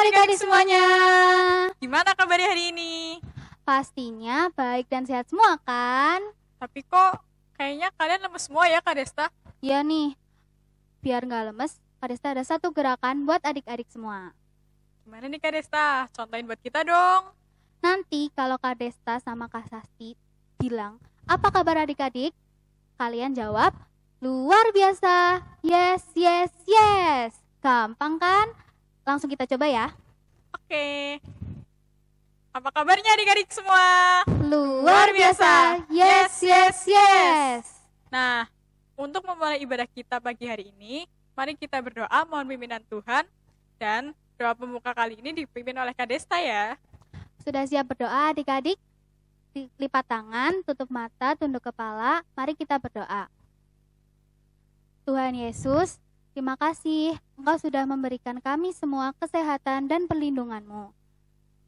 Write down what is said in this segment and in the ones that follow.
adik-adik semuanya. Gimana kabarnya hari ini? Pastinya baik dan sehat semua kan? Tapi kok kayaknya kalian lemes semua ya Kak Desta? Iya nih, biar nggak lemes, Kak Desta ada satu gerakan buat adik-adik semua. Gimana nih Kak Desta? Contohin buat kita dong. Nanti kalau Kak Desta sama Kak Sasti bilang, apa kabar adik-adik? Kalian jawab, luar biasa. Yes, yes, yes. Gampang kan? Langsung kita coba ya. Oke. Apa kabarnya adik-adik semua? Luar biasa. Yes, yes, yes. Nah, untuk memulai ibadah kita pagi hari ini, mari kita berdoa mohon pimpinan Tuhan. Dan doa pembuka kali ini dipimpin oleh Kak Desta ya. Sudah siap berdoa adik-adik? Lipat tangan, tutup mata, tunduk kepala. Mari kita berdoa. Tuhan Yesus, terima kasih Engkau sudah memberikan kami semua kesehatan dan perlindungan-Mu.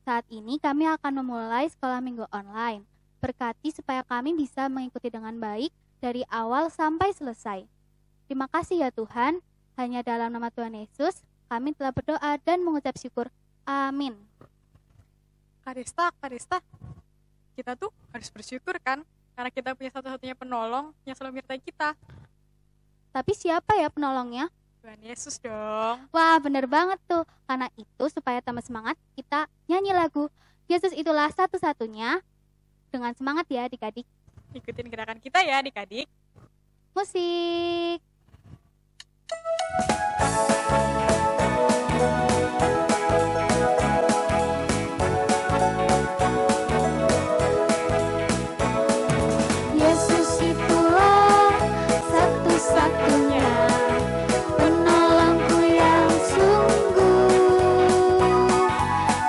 Saat ini kami akan memulai sekolah minggu online. Berkati supaya kami bisa mengikuti dengan baik dari awal sampai selesai. Terima kasih ya Tuhan. Hanya dalam nama Tuhan Yesus, kami telah berdoa dan mengucap syukur. Amin. Kak Desta, kita tuh harus bersyukur kan? Karena kita punya satu-satunya penolong yang selalu menyertai kita. Tapi siapa ya penolongnya? Tuhan Yesus dong. Wah, bener banget tuh. Karena itu supaya tambah semangat, kita nyanyi lagu Yesus itulah satu-satunya. Dengan semangat ya adik-adik. Ikutin gerakan kita ya adik-adik. Musik. Yesus itulah satu-satunya penolongku yang sungguh.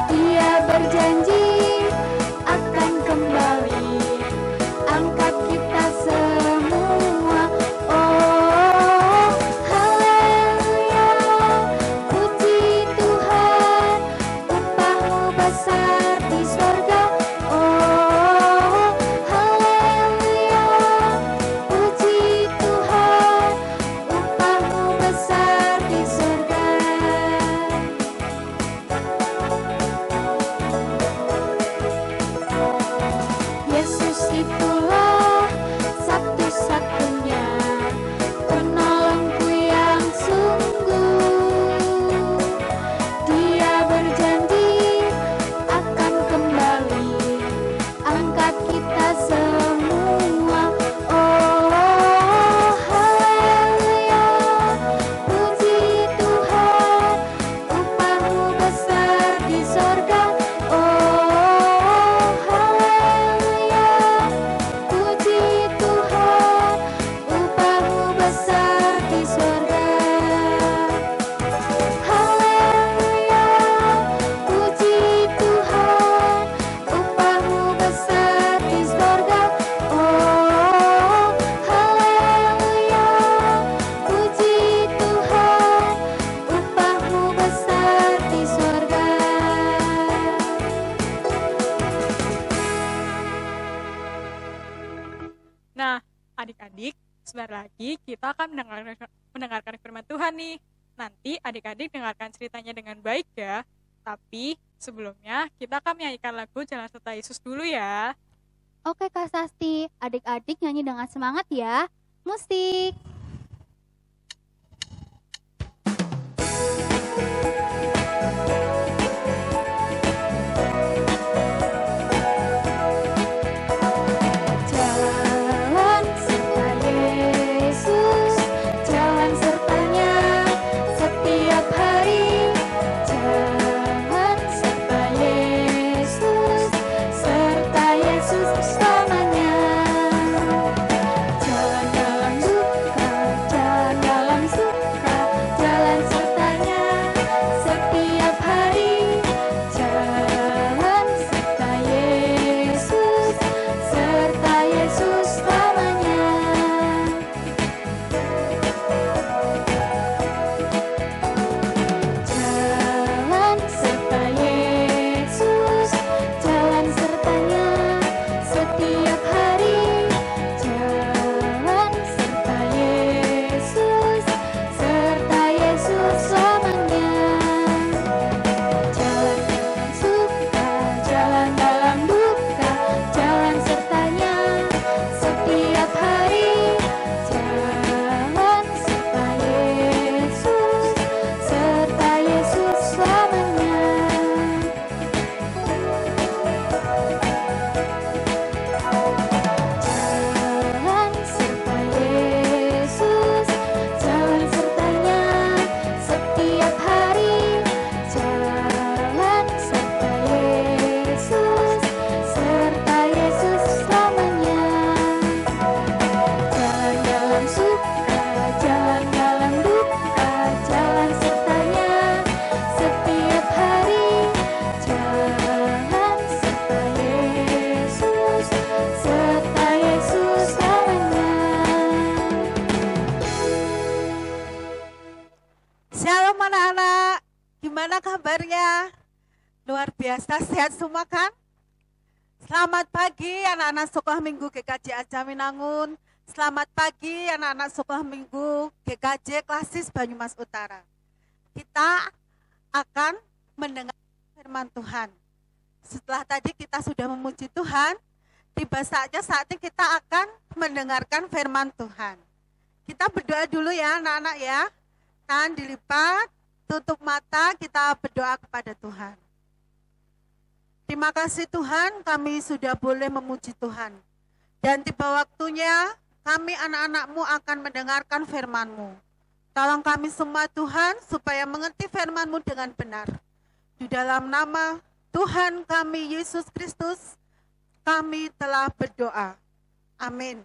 Dia berjanji akan kembali angkat kita semua. Oh, haleluya, puji Tuhan, upahmu besar di sorga. Oh, haleluya, puji Tuhan, upahmu besar di sorga. Yesus itulah satu-satunya penolongku yang sungguh. Dia berjanji akan kembali angkat kita semua. Oh, haleluya, puji Tuhan, upahmu besar di sorga. Oh, haleluya, puji Tuhan, upahmu besar di sorga. Haleluya, puji Tuhan, upahmu besar di sorga. Oh, haleluya, puji Tuhan, upahmu besar di sorga. Nah, adik-adik, sebentar lagi kita akan mendengarkan firman Tuhan nih. Nanti adik-adik dengarkan ceritanya dengan baik ya. Tapi sebelumnya kita akan menyanyikan lagu Jalan Serta Yesus dulu ya. Oke Kak Sasti, adik-adik nyanyi dengan semangat ya. Musik. Jalan serta Yesus, jalan sertanya setiap hari. Jalan serta Yesus selamanya. Jalan dalam duka biasa, sehat semua kan? Selamat pagi anak-anak sekolah minggu GKJ Ajaminangun. Selamat pagi anak-anak sekolah minggu GKJ Klasis Banyumas Utara. Kita akan mendengar firman Tuhan. Setelah tadi kita sudah memuji Tuhan, tiba saatnya kita akan mendengarkan firman Tuhan. Kita berdoa dulu ya anak-anak ya. Tangan dilipat, tutup mata, kita berdoa kepada Tuhan. Terima kasih Tuhan, kami sudah boleh memuji Tuhan. Dan tiba waktunya, kami anak-anak-Mu akan mendengarkan firman-Mu. Tolong kami semua Tuhan, supaya mengerti firman-Mu dengan benar. Di dalam nama Tuhan kami, Yesus Kristus, kami telah berdoa. Amin.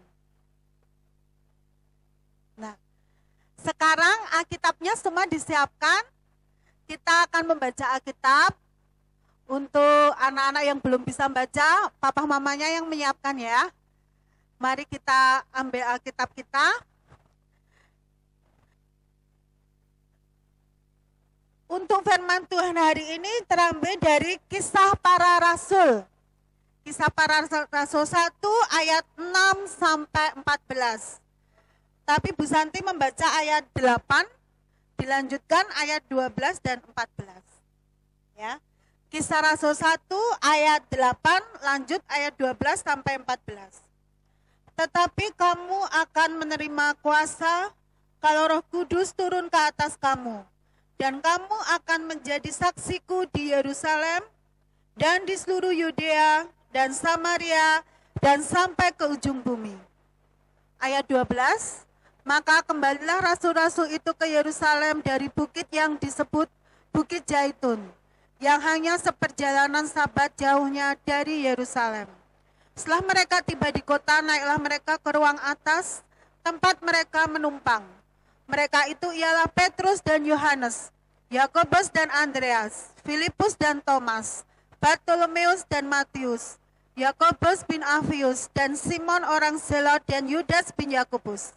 Nah, sekarang Alkitabnya semua disiapkan. Kita akan membaca Alkitab. Untuk anak-anak yang belum bisa baca, papa mamanya yang menyiapkan ya. Mari kita ambil Alkitab kita. Untuk firman Tuhan hari ini terambil dari Kisah Para Rasul. Kisah Para Rasul 1 ayat 6 sampai 14. Tapi Bu Santi membaca ayat 8, dilanjutkan ayat 12 dan 14. Ya. Kisah Rasul 1 ayat 8 lanjut ayat 12 sampai 14. Tetapi kamu akan menerima kuasa kalau Roh Kudus turun ke atas kamu. Dan kamu akan menjadi saksiku di Yerusalem dan di seluruh Yudea dan Samaria dan sampai ke ujung bumi. Ayat 12, maka kembalilah rasul-rasul itu ke Yerusalem dari bukit yang disebut Bukit Zaitun, yang hanya seperjalanan Sabat jauhnya dari Yerusalem. Setelah mereka tiba di kota, naiklah mereka ke ruang atas, tempat mereka menumpang. Mereka itu ialah Petrus dan Yohanes, Yakobus dan Andreas, Filipus dan Thomas, Bartolomeus dan Matius, Yakobus bin Alfius, dan Simon orang Zelot, dan Yudas bin Yakobus.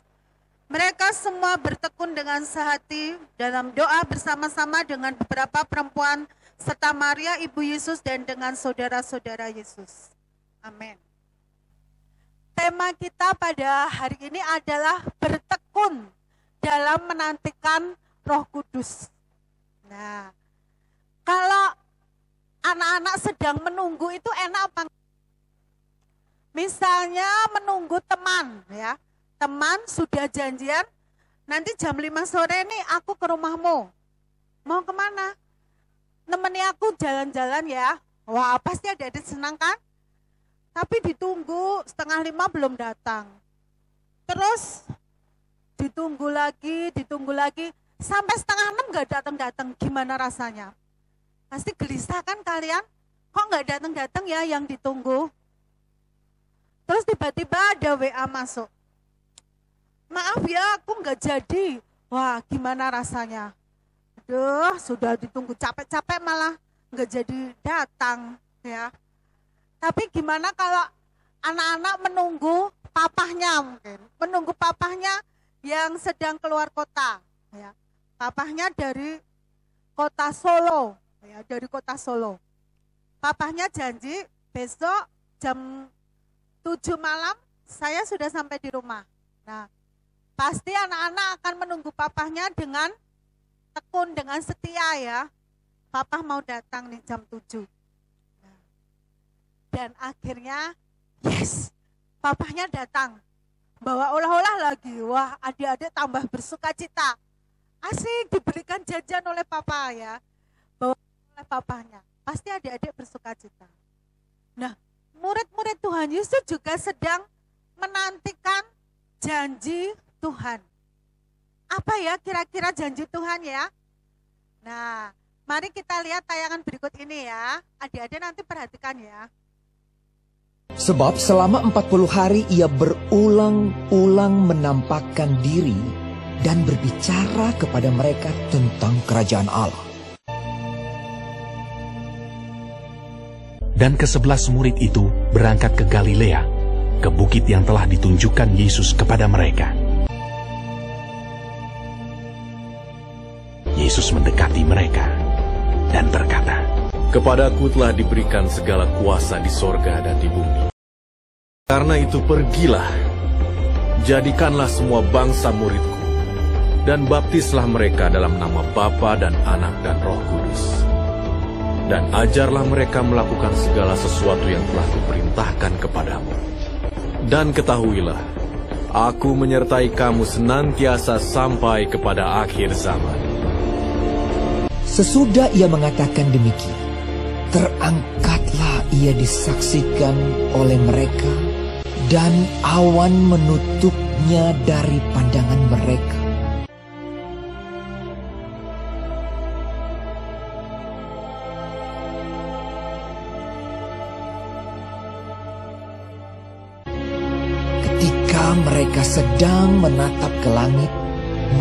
Mereka semua bertekun dengan sehati dalam doa bersama-sama dengan beberapa perempuan serta Maria ibu Yesus dan dengan saudara-saudara Yesus. Amin. Tema kita pada hari ini adalah bertekun dalam menantikan Roh Kudus. Nah, kalau anak-anak sedang menunggu itu enak apa? Misalnya menunggu teman ya. Teman sudah janjian, nanti jam 5 sore nih aku ke rumahmu. Mau kemana? Nemeni aku jalan-jalan ya. Wah, pasti adik-adik senang kan? Tapi ditunggu 4:30 belum datang. Terus ditunggu lagi, sampai 5:30 nggak datang-datang. Gimana rasanya? Pasti gelisah kan kalian? Kok nggak datang-datang ya yang ditunggu? Terus tiba-tiba ada WA masuk. Maaf ya, aku nggak jadi. Wah, gimana rasanya? Aduh, sudah ditunggu capek-capek malah nggak jadi datang ya. Tapi gimana kalau anak-anak menunggu papahnya mungkin, menunggu papahnya yang sedang keluar kota ya. Papahnya dari kota Solo ya, dari kota Solo. Papahnya janji besok jam 7 malam saya sudah sampai di rumah. Nah, pasti anak-anak akan menunggu papahnya dengan tekun, dengan setia ya. Papa mau datang nih jam 7. Nah, dan akhirnya, yes, papahnya datang. Bawa olah-olah lagi. Wah, adik-adik tambah bersuka cita. Asik diberikan jajan oleh papa ya. Bawa oleh papahnya. Pasti adik-adik bersuka cita. Nah, murid-murid Tuhan Yesus juga sedang menantikan janji Tuhan. Apa ya kira-kira janji Tuhan ya? Nah, mari kita lihat tayangan berikut ini ya. Adik-adik nanti perhatikan ya. Sebab selama 40 hari ia berulang-ulang menampakkan diri dan berbicara kepada mereka tentang kerajaan Allah. Dan ke-11 murid itu berangkat ke Galilea, ke bukit yang telah ditunjukkan Yesus kepada mereka. Yesus mendekati mereka dan berkata, Kepadaku telah diberikan segala kuasa di sorga dan di bumi. Karena itu pergilah, jadikanlah semua bangsa muridku, dan baptislah mereka dalam nama Bapa dan Anak dan Roh Kudus. Dan ajarlah mereka melakukan segala sesuatu yang telah kuperintahkan kepadamu. Dan ketahuilah, aku menyertai kamu senantiasa sampai kepada akhir zaman. Sesudah ia mengatakan demikian, terangkatlah ia disaksikan oleh mereka, dan awan menutupnya dari pandangan mereka. Ketika mereka sedang menatap ke langit,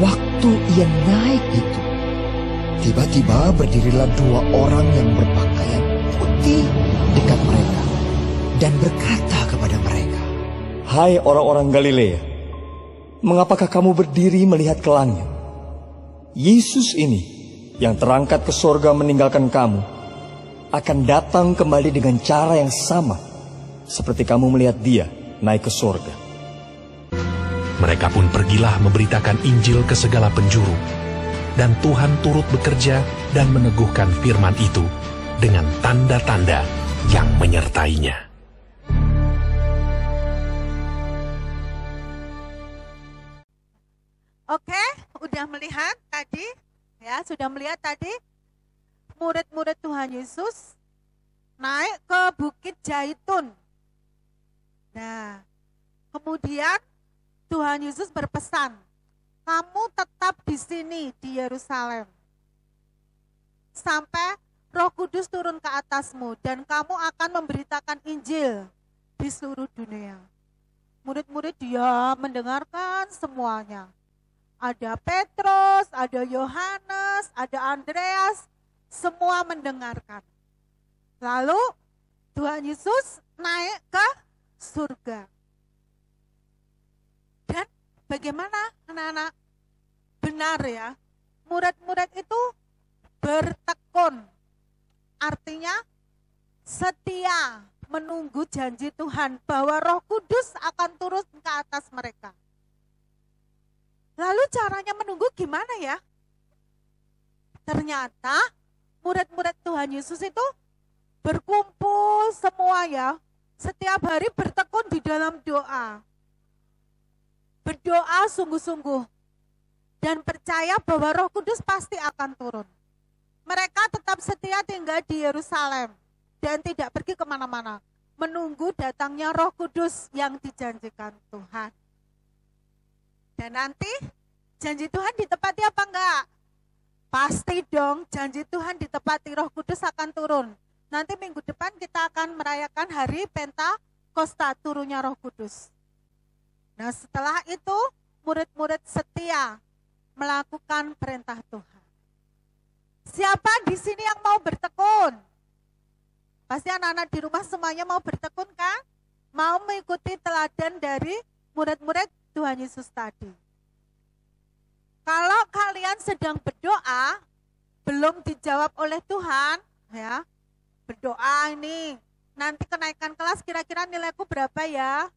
waktu ia naik itu, tiba-tiba berdirilah 2 orang yang berpakaian putih dekat mereka dan berkata kepada mereka, "Hai orang-orang Galilea, mengapakah kamu berdiri melihat ke langit? Yesus ini yang terangkat ke sorga meninggalkan kamu akan datang kembali dengan cara yang sama seperti kamu melihat dia naik ke sorga." Mereka pun pergilah memberitakan Injil ke segala penjuru, dan Tuhan turut bekerja dan meneguhkan firman itu dengan tanda-tanda yang menyertainya. Oke, udah melihat tadi, ya, sudah melihat tadi murid-murid Tuhan Yesus naik ke Bukit Zaitun. Nah, kemudian Tuhan Yesus berpesan, kamu tetap di sini di Yerusalem sampai Roh Kudus turun ke atasmu dan kamu akan memberitakan Injil di seluruh dunia. Murid-murid dia mendengarkan semuanya. Ada Petrus, ada Yohanes, ada Andreas, semua mendengarkan. Lalu Tuhan Yesus naik ke surga. Dan bagaimana anak-anak? Benar ya, murid-murid itu bertekun. Artinya setia menunggu janji Tuhan bahwa Roh Kudus akan turun ke atas mereka. Lalu caranya menunggu gimana ya? Ternyata murid-murid Tuhan Yesus itu berkumpul semua ya. Setiap hari bertekun di dalam doa. Berdoa sungguh-sungguh. Dan percaya bahwa Roh Kudus pasti akan turun. Mereka tetap setia tinggal di Yerusalem. Dan tidak pergi kemana-mana. Menunggu datangnya Roh Kudus yang dijanjikan Tuhan. Dan nanti janji Tuhan ditepati apa enggak? Pasti dong, janji Tuhan ditepati, Roh Kudus akan turun. Nanti minggu depan kita akan merayakan hari Pentakosta, turunnya Roh Kudus. Nah setelah itu murid-murid setia melakukan perintah Tuhan. Siapa di sini yang mau bertekun? Pasti anak-anak di rumah semuanya mau bertekun kan? Mau mengikuti teladan dari murid-murid Tuhan Yesus tadi. Kalau kalian sedang berdoa, belum dijawab oleh Tuhan, ya, berdoa ini, nanti kenaikan kelas kira-kira nilaiku berapa ya?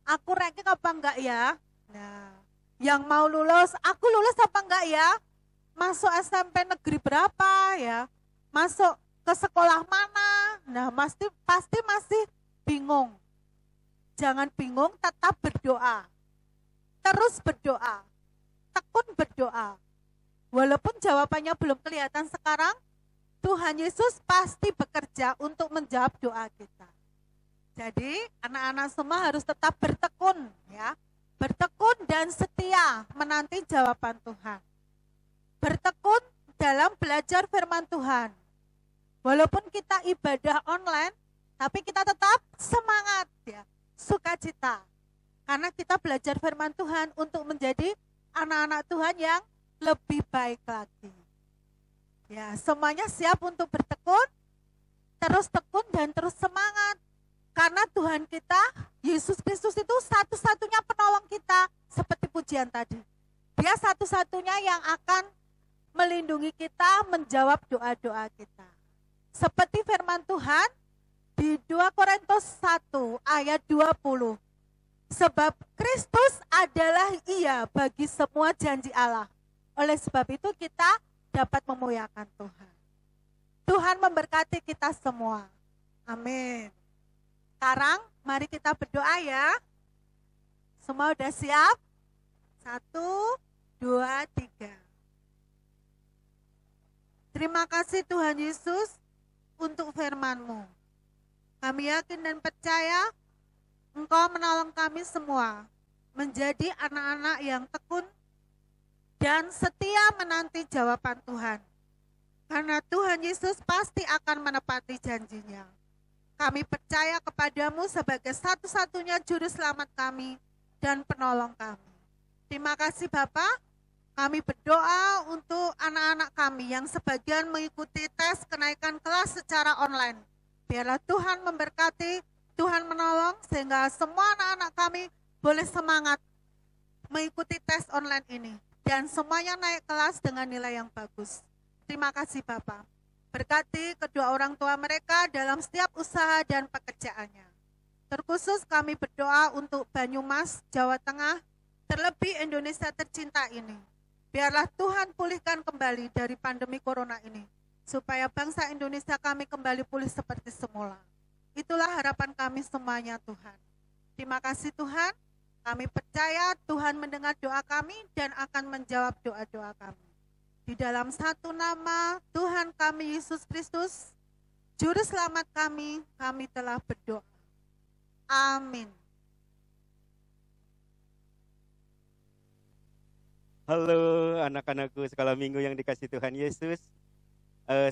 Aku ranking apa enggak ya? Nah, yang mau lulus, aku lulus apa enggak ya? Masuk SMP negeri berapa ya? Masuk ke sekolah mana? Nah, pasti masih bingung. Jangan bingung, tetap berdoa. Terus berdoa. Tekun berdoa. Walaupun jawabannya belum kelihatan sekarang, Tuhan Yesus pasti bekerja untuk menjawab doa kita. Jadi, anak-anak semua harus tetap bertekun, ya. Bertekun dan setia menanti jawaban Tuhan. Bertekun dalam belajar firman Tuhan. Walaupun kita ibadah online, tapi kita tetap semangat, ya. Sukacita. Karena kita belajar firman Tuhan untuk menjadi anak-anak Tuhan yang lebih baik lagi. Ya, semuanya siap untuk bertekun, terus tekun dan terus semangat. Karena Tuhan kita, Yesus Kristus itu satu-satunya penolong kita, seperti pujian tadi. Dia satu-satunya yang akan melindungi kita, menjawab doa-doa kita. Seperti firman Tuhan di 2 Korintus 1 ayat 20. Sebab Kristus adalah Ia bagi semua janji Allah. Oleh sebab itu kita dapat memuliakan Tuhan. Tuhan memberkati kita semua. Amin. Sekarang mari kita berdoa ya. Semua udah siap? 1, 2, 3. Terima kasih Tuhan Yesus untuk firman-Mu. Kami yakin dan percaya Engkau menolong kami semua menjadi anak-anak yang tekun dan setia menanti jawaban Tuhan. Karena Tuhan Yesus pasti akan menepati janjinya. Kami percaya kepadamu sebagai satu-satunya juru selamat kami dan penolong kami. Terima kasih Bapak. Kami berdoa untuk anak-anak kami yang sebagian mengikuti tes kenaikan kelas secara online. Biarlah Tuhan memberkati, Tuhan menolong sehingga semua anak-anak kami boleh semangat mengikuti tes online ini. Dan semuanya naik kelas dengan nilai yang bagus. Terima kasih Bapak. Berkati kedua orang tua mereka dalam setiap usaha dan pekerjaannya. Terkhusus kami berdoa untuk Banyumas, Jawa Tengah, terlebih Indonesia tercinta ini. Biarlah Tuhan pulihkan kembali dari pandemi corona ini, supaya bangsa Indonesia kami kembali pulih seperti semula. Itulah harapan kami semuanya Tuhan. Terima kasih Tuhan, kami percaya Tuhan mendengar doa kami dan akan menjawab doa-doa kami. Di dalam satu nama Tuhan kami Yesus Kristus, Juru Selamat kami telah berdoa. Amin. Halo anak-anakku sekolah minggu yang dikasih Tuhan Yesus.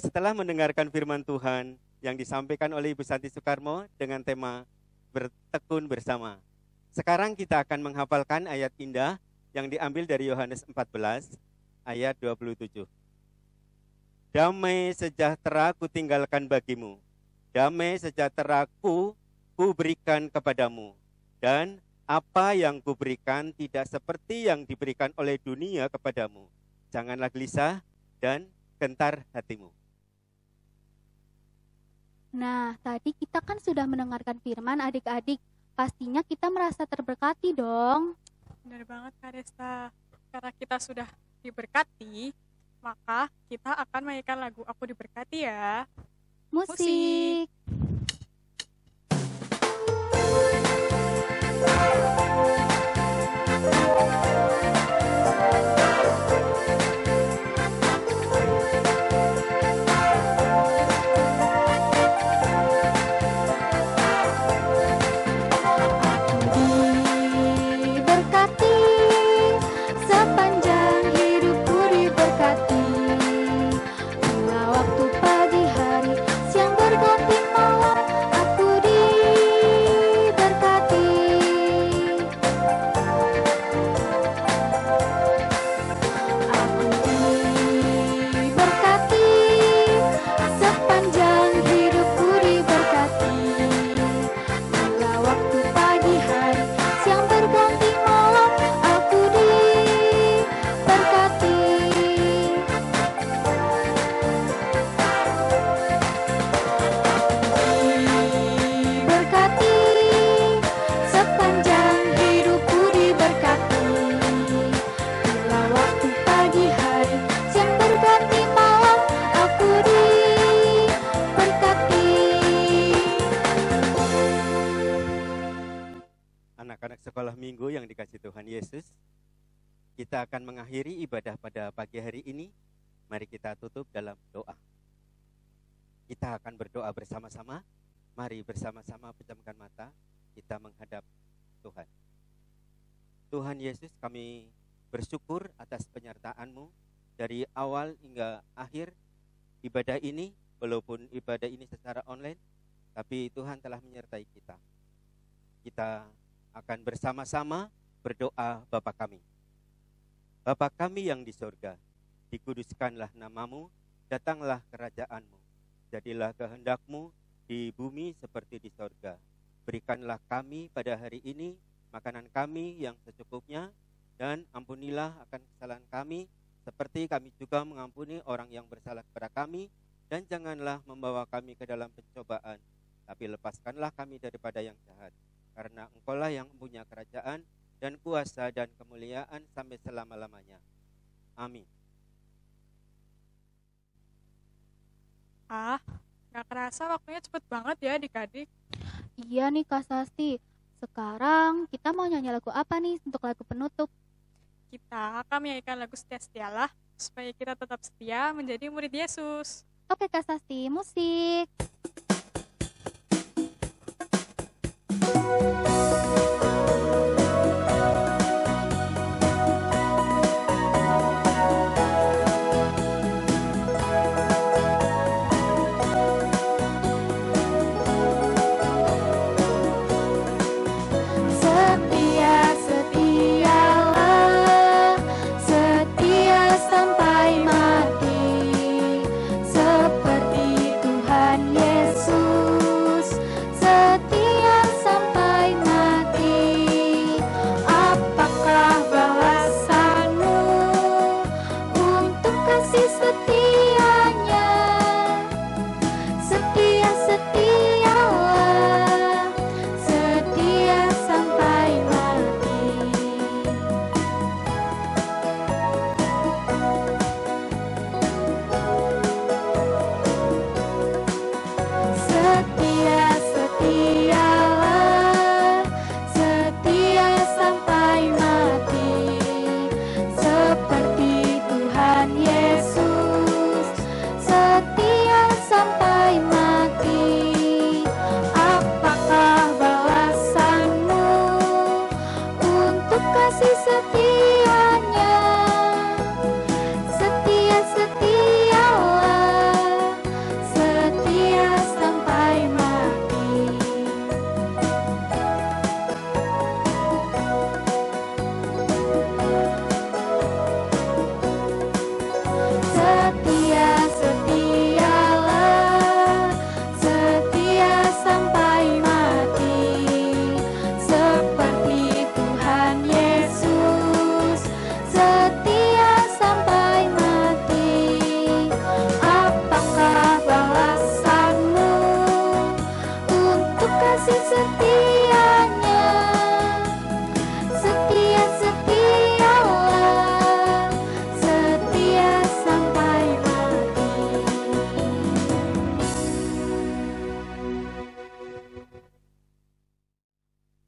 Setelah mendengarkan firman Tuhan yang disampaikan oleh Ibu Santi Soekarmo dengan tema bertekun bersama. Sekarang kita akan menghafalkan ayat indah yang diambil dari Yohanes 14 ayat 27. Damai sejahtera ku tinggalkan bagimu. Damai sejahtera ku berikan kepadamu. Dan apa yang kuberikan tidak seperti yang diberikan oleh dunia kepadamu. Janganlah gelisah dan gentar hatimu. Nah, tadi kita kan sudah mendengarkan firman adik-adik. Pastinya kita merasa terberkati dong. Benar banget Kak Desta. Karena kita sudah diberkati, maka kita akan mainkan lagu Aku Diberkati ya. Musik. Diberkati, sepanjang hidupku diberkati. Bila waktu pagi hari, siang berganti malam, aku diberkati. Aku diberkati, sepanjang hidupku diberkati. Bila waktu pagi hari, siang berganti malam, aku diberkati. Diberkati, sepanjang hidupku diberkati. Bila waktu pagi hari, siang berganti malam, aku diberkati. Anak-anak sekolah minggu yang dikasih Tuhan Yesus, kita akan mengakhiri ibadah pada pagi hari ini. Mari kita tutup dalam doa. Kita akan berdoa bersama-sama. Mari bersama-sama pejamkan mata, kita menghadap Tuhan. Tuhan Yesus, kami bersyukur atas penyertaan-Mu dari awal hingga akhir ibadah ini, walaupun ibadah ini secara online, tapi Tuhan telah menyertai kita. Kita akan bersama-sama berdoa Bapa kami. Bapa kami yang di sorga, dikuduskanlah namamu, datanglah kerajaan-Mu. Jadilah kehendak-Mu di bumi seperti di sorga. Berikanlah kami pada hari ini makanan kami yang secukupnya, dan ampunilah akan kesalahan kami, seperti kami juga mengampuni orang yang bersalah kepada kami. Dan janganlah membawa kami ke dalam pencobaan, tapi lepaskanlah kami daripada yang jahat. Karena Engkaulah yang punya kerajaan dan kuasa dan kemuliaan sampai selama-lamanya. Amin. Gak kerasa waktunya cepet banget ya adik-adik. Iya nih Kak Sasti. Sekarang kita mau nyanyi lagu apa nih untuk lagu penutup? Kita akan menyanyikan lagu Setia-Setialah supaya kita tetap setia menjadi murid Yesus. Oke Kak Sasti, musik.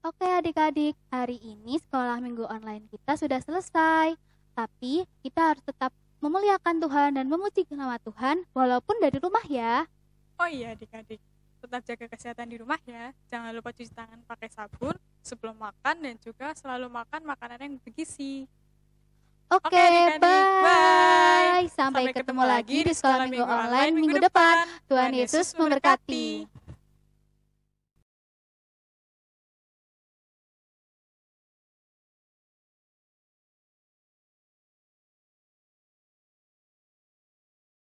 Oke adik-adik, hari ini sekolah minggu online kita sudah selesai. Tapi kita harus tetap memuliakan Tuhan dan memuji nama Tuhan walaupun dari rumah ya. Oh iya adik-adik, tetap jaga kesehatan di rumah ya. Jangan lupa cuci tangan pakai sabun sebelum makan dan juga selalu makan makanan yang bergizi. Oke, adik-adik, bye. Sampai ketemu lagi di sekolah minggu online minggu depan. Tuhan Yesus memberkati.